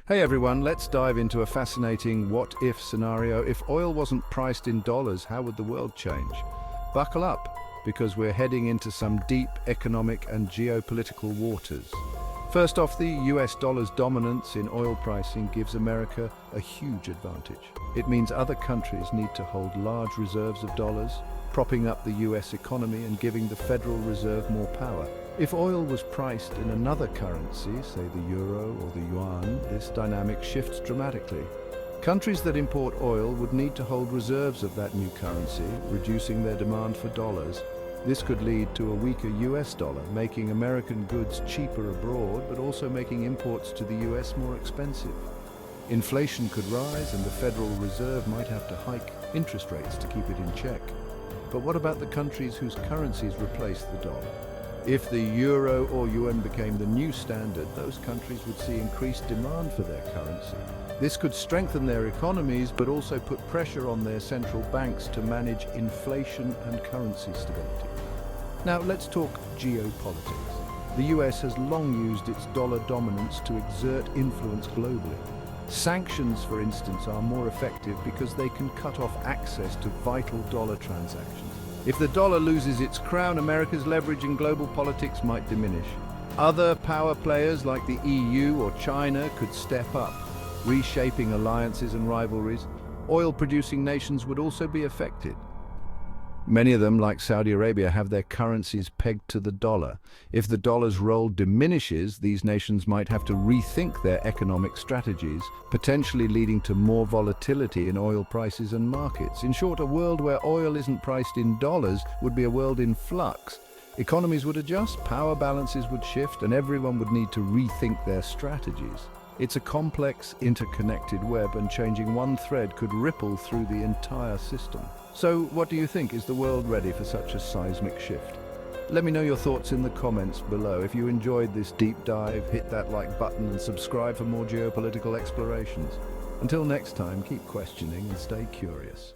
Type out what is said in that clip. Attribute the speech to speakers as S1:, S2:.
S1: Hey everyone, let's dive into a fascinating what-if scenario. If oil wasn't priced in dollars, how would the world change? Buckle up, because we're heading into some deep economic and geopolitical waters. First off, the US dollar's dominance in oil pricing gives America a huge advantage. It means other countries need to hold large reserves of dollars, propping up the US economy and giving the Federal Reserve more power. If oil was priced in another currency, say the euro or the yuan, this dynamic shifts dramatically. Countries that import oil would need to hold reserves of that new currency, reducing their demand for dollars. This could lead to a weaker US dollar, making American goods cheaper abroad, but also making imports to the US more expensive. Inflation could rise and the Federal Reserve might have to hike interest rates to keep it in check. But what about the countries whose currencies replace the dollar? If the euro or yuan became the new standard, those countries would see increased demand for their currency. This could strengthen their economies, but also put pressure on their central banks to manage inflation and currency stability. Now let's talk geopolitics. The US has long used its dollar dominance to exert influence globally. Sanctions, for instance, are more effective because they can cut off access to vital dollar transactions. If the dollar loses its crown, America's leverage in global politics might diminish. Other power players like the EU or China could step up, reshaping alliances and rivalries. Oil-producing nations would also be affected. Many of them, like Saudi Arabia, have their currencies pegged to the dollar. If the dollar's role diminishes, these nations might have to rethink their economic strategies, potentially leading to more volatility in oil prices and markets. In short, a world where oil isn't priced in dollars would be a world in flux. Economies would adjust, power balances would shift, and everyone would need to rethink their strategies. It's a complex, interconnected web, and changing one thread could ripple through the entire system. So, what do you think? Is the world ready for such a seismic shift? Let me know your thoughts in the comments below. If you enjoyed this deep dive, hit that like button and subscribe for more geopolitical explorations. Until next time, keep questioning and stay curious.